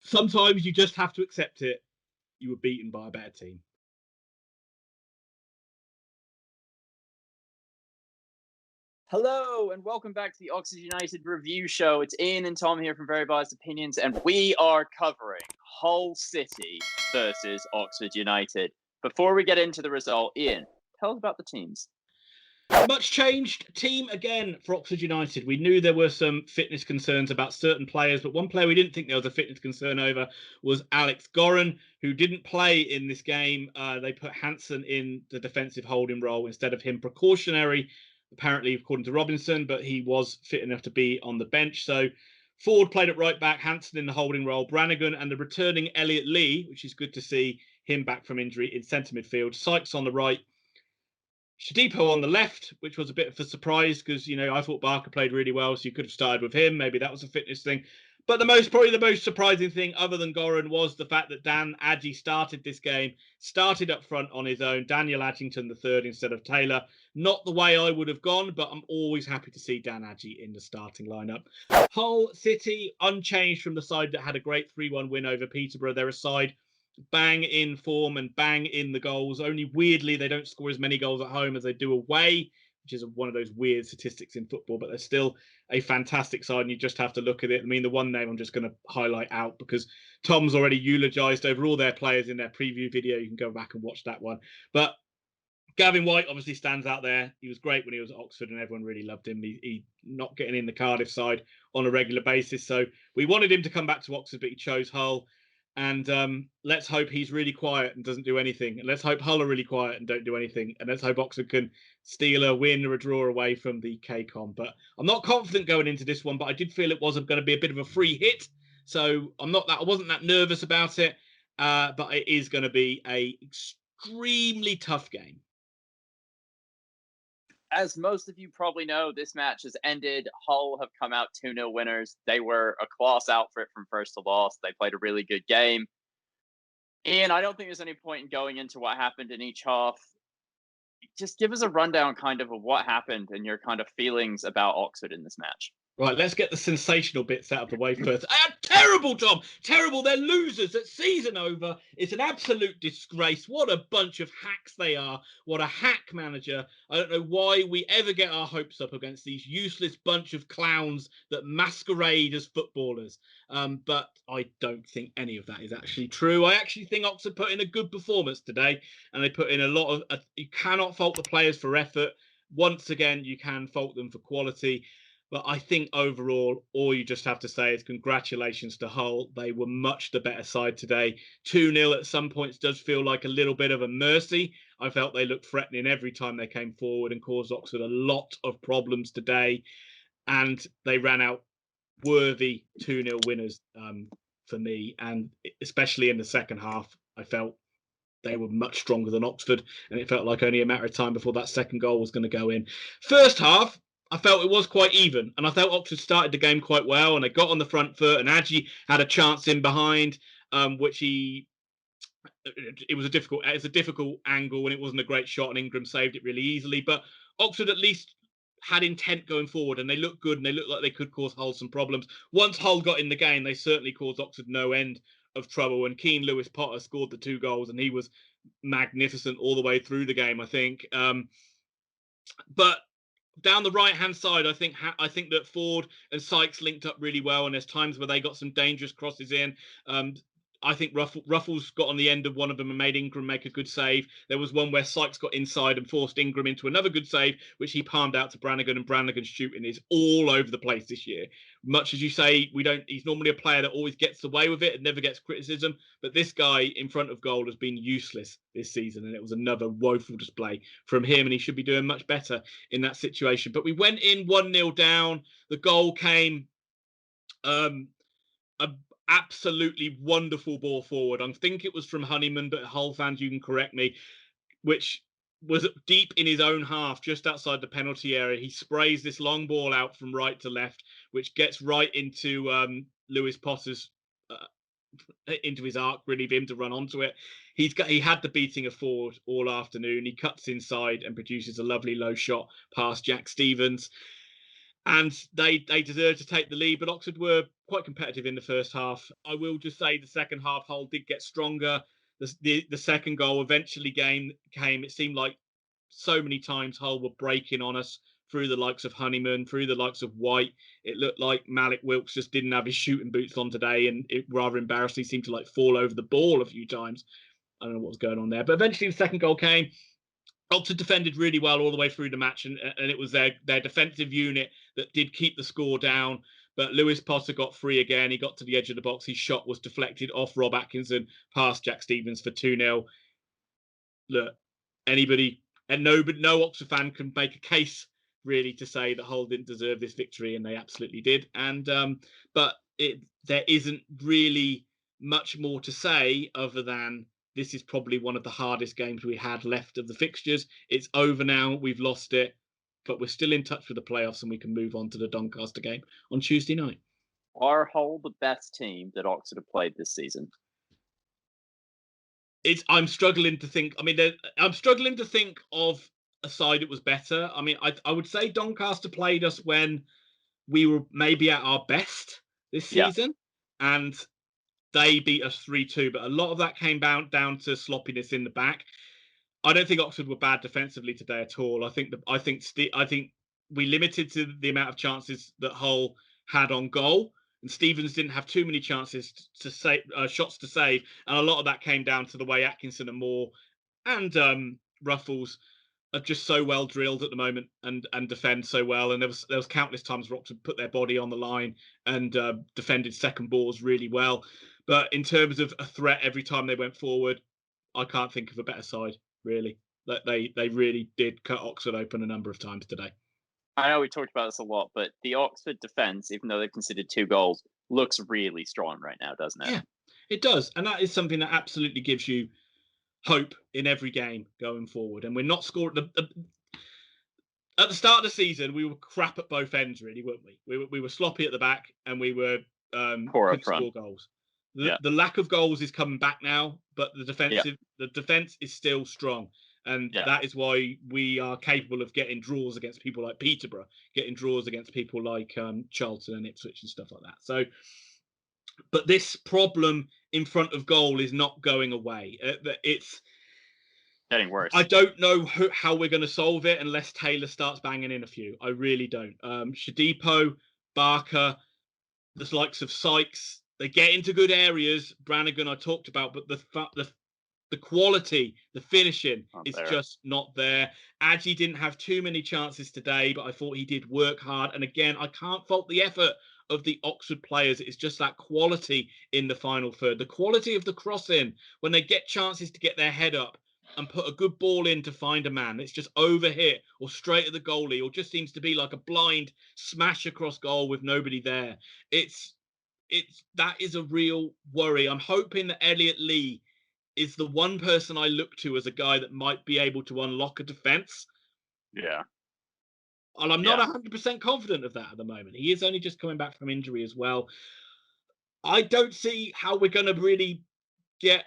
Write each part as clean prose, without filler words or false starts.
sometimes you just have to accept it. You were beaten by a better team. Hello and welcome back to the Oxford United review show. It's Ian and Tom here from Very Biased Opinions, and we are covering Hull City versus Oxford United. Before we get into the result, Ian, tell us about the teams. Much changed team again for Oxford United. We knew there were some fitness concerns about certain players, but one player we didn't think there was a fitness concern over was Alex Goran, who didn't play in this game. They put Hansen in the defensive holding role instead of him precautionary, apparently, according to Robinson, but he was fit enough to be on the bench. So Ford played at right back, Hansen in the holding role, Brannigan and the returning Elliot Lee, which is good to see him back from injury, in centre midfield. Sykes on the right, Shadipo on the left, which was a bit of a surprise because, you know, I thought Barker played really well, so you could have started with him. Maybe that was a fitness thing. But probably the most surprising thing, other than Goran, was the fact that Dan Agyei started this game, started up front on his own. Daniel Addington the third instead of Taylor. Not the way I would have gone, but I'm always happy to see Dan Agyei in the starting lineup. Hull City, unchanged from the side that had a great 3-1 win over Peterborough. They're a side bang in form and bang in the goals. Only weirdly, they don't score as many goals at home as they do away, which is one of those weird statistics in football, but they're still a fantastic side, and you just have to look at it. I mean, the one name I'm just going to highlight out because Tom's already eulogized over all their players in their preview video. You can go back and watch that one. But Gavin White obviously stands out there. He was great when he was at Oxford and everyone really loved him. He not getting in the Cardiff side on a regular basis. So we wanted him to come back to Oxford, but he chose Hull. And let's hope he's really quiet and doesn't do anything. And let's hope Hull are really quiet and don't do anything. And let's hope Oxford can steal a win or a draw away from the KCOM. But I'm not confident going into this one, but I did feel it was going to be a bit of a free hit. So I wasn't that nervous about it. But it is going to be a extremely tough game. As most of you probably know, this match has ended. Hull have come out 2-0 winners. They were a class outfit from first to last. They played a really good game. Ian, I don't think there's any point in going into what happened in each half. Just give us a rundown kind of what happened and your kind of feelings about Oxford in this match. Right, let's get the sensational bits out of the way first. Terrible, Tom. Terrible. They're losers. That season over. It's an absolute disgrace. What a bunch of hacks they are. What a hack manager. I don't know why we ever get our hopes up against these useless bunch of clowns that masquerade as footballers. But I don't think any of that is actually true. I actually think Oxford put in a good performance today, and they put in a lot of... you cannot fault the players for effort. Once again, you can fault them for quality. But I think overall, all you just have to say is congratulations to Hull. They were much the better side today. 2-0 at some points does feel like a little bit of a mercy. I felt they looked threatening every time they came forward and caused Oxford a lot of problems today. And they ran out worthy 2-0 winners for me. And especially in the second half, I felt they were much stronger than Oxford. And it felt like only a matter of time before that second goal was going to go in. First half, I felt it was quite even, and I thought Oxford started the game quite well, and they got on the front foot, and Agyei had a chance in behind, which it was a difficult angle, and it wasn't a great shot, and Ingram saved it really easily. But Oxford at least had intent going forward, and they looked good, and they looked like they could cause Hull some problems. Once Hull got in the game, they certainly caused Oxford no end of trouble, and Keane Lewis Potter scored the 2 goals, and he was magnificent all the way through the game, I think. But down the right-hand side, I think that Ford and Sykes linked up really well, and there's times where they got some dangerous crosses in. I think Ruffles got on the end of one of them and made Ingram make a good save. There was one where Sykes got inside and forced Ingram into another good save, which he palmed out to Brannigan, and Brannigan's shooting is all over the place this year. Much as you say, he's normally a player that always gets away with it and never gets criticism, but this guy in front of goal has been useless this season, and it was another woeful display from him, and he should be doing much better in that situation. But we went in 1-0 down. The goal came a absolutely wonderful ball forward. I think it was from Honeyman, but Hull fans, you can correct me, which was deep in his own half, just outside the penalty area. He sprays this long ball out from right to left, which gets right into Lewis Potter's into his arc, really, for him to run onto it. He had the beating of Ford all afternoon. He cuts inside and produces a lovely low shot past Jack Stevens. and they deserved to take the lead. But Oxford were quite competitive in the first half. I will just say the second half, Hull did get stronger. The second goal eventually came. It seemed like so many times Hull were breaking on us through the likes of Honeyman, through the likes of White. It looked like Malik Wilkes just didn't have his shooting boots on today, and it rather embarrassingly seemed to like fall over the ball a few times. I don't know what was going on there, but eventually the second goal came. Oxford defended really well all the way through the match, and it was their defensive unit that did keep the score down. But Lewis Potter got free again. He got to the edge of the box. His shot was deflected off Rob Atkinson past Jack Stevens for 2-0. Look, anybody and no Oxford fan can make a case really to say that Hull didn't deserve this victory, and they absolutely did. And but there isn't really much more to say other than this is probably one of the hardest games we had left of the fixtures. It's over now. We've lost it, but we're still in touch with the playoffs, and we can move on to the Doncaster game on Tuesday night. Are Hull the best team that Oxford have played this season? I'm struggling to think. I mean, I'm struggling to think of a side that was better. I mean, I would say Doncaster played us when we were maybe at our best this season, and they beat us 3-2. But a lot of that came down to sloppiness in the back. I don't think Oxford were bad defensively today at all. I think we limited to the amount of chances that Hull had on goal, and Stevens didn't have too many chances to save, shots to save, and a lot of that came down to the way Atkinson and Moore and Ruffles are just so well drilled at the moment and defend so well. And there was countless times where Oxford put their body on the line and defended second balls really well. But in terms of a threat every time they went forward, I can't think of a better side, really. They really did cut Oxford open a number of times today. I know we talked about this a lot, but the Oxford defence, even though they've conceded 2 goals, looks really strong right now, doesn't it? Yeah, it does. And that is something that absolutely gives you hope in every game going forward. And we're not scoring. At the start of the season, we were crap at both ends, really, weren't we? We were sloppy at the back, and we were Poor up couldn't front. score goals. The lack of goals is coming back now, but the defense is still strong. And that is why we are capable of getting draws against people like Peterborough, getting draws against people like Charlton and Ipswich and stuff like that. So, but this problem in front of goal is not going away. It's getting worse. I don't know how we're going to solve it unless Taylor starts banging in a few. I really don't. Shadipo, Barker, the likes of Sykes, they get into good areas. Brannigan I talked about, but the quality, the finishing is just not there. Agyei didn't have too many chances today, but I thought he did work hard. And again, I can't fault the effort of the Oxford players. It's just that quality in the final third, the quality of the crossing when they get chances to get their head up and put a good ball in to find a man. It's just overhit or straight at the goalie, or just seems to be like a blind smash across goal with nobody there. That is a real worry. I'm hoping that Elliot Lee is the one person I look to as a guy that might be able to unlock a defence. Yeah. And I'm not 100% confident of that at the moment. He is only just coming back from injury as well. I don't see how we're going to really get...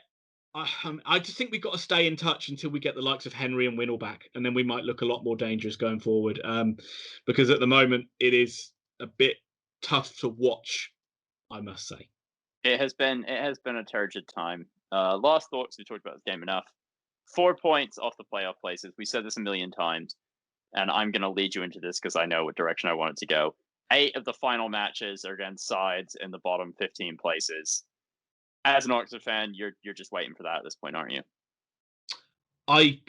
I just think we've got to stay in touch until we get the likes of Henry and Winnell back, and then we might look a lot more dangerous going forward. Because at the moment, it is a bit tough to watch, I must say. It has been a turgid time. Last thoughts, we talked about this game enough. 4 points off the playoff places. We said this a million times, and I'm going to lead you into this because I know what direction I want it to go. 8 of the final matches are against sides in the bottom 15 places. As an Oxford fan, you're just waiting for that at this point, aren't you?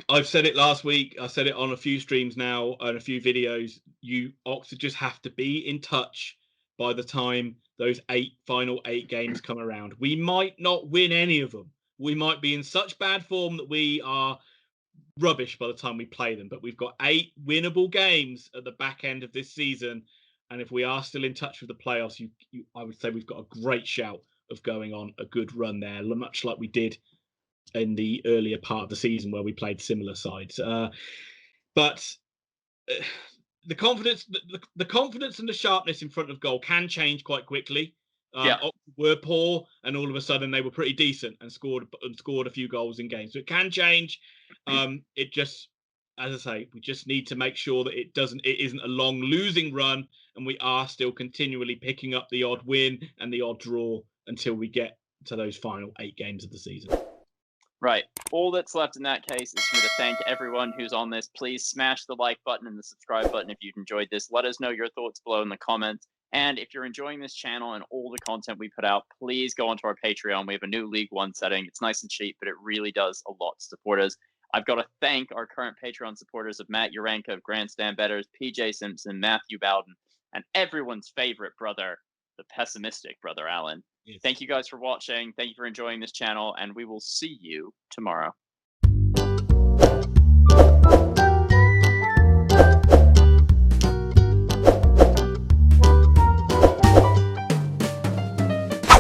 I've said it last week. I said it on a few streams now and a few videos. Oxford just have to be in touch by the time those final 8 games come around. We might not win any of them. We might be in such bad form that we are rubbish by the time we play them. But we've got 8 winnable games at the back end of this season. And if we are still in touch with the playoffs, I would say we've got a great shout of going on a good run there, much like we did in the earlier part of the season where we played similar sides. But the confidence and the sharpness in front of goal can change quite quickly. Oxford were poor, and all of a sudden they were pretty decent and scored a few goals in games. So it can change. It just, as I say, we just need to make sure that it isn't a long losing run, and we are still continually picking up the odd win and the odd draw until we get to those final 8 games of the season. Right. All that's left in that case is for me to thank everyone who's on this. Please smash the like button and the subscribe button if you've enjoyed this. Let us know your thoughts below in the comments. And if you're enjoying this channel and all the content we put out, please go onto our Patreon. We have a new League One setting. It's nice and cheap, but it really does a lot to support us. I've got to thank our current Patreon supporters of Matt Uranka of Grandstand Bettors, PJ Simpson, Matthew Bowden, and everyone's favorite brother, the pessimistic brother Alan. Yes. Thank you guys for watching. Thank you for enjoying this channel, and we will see you tomorrow.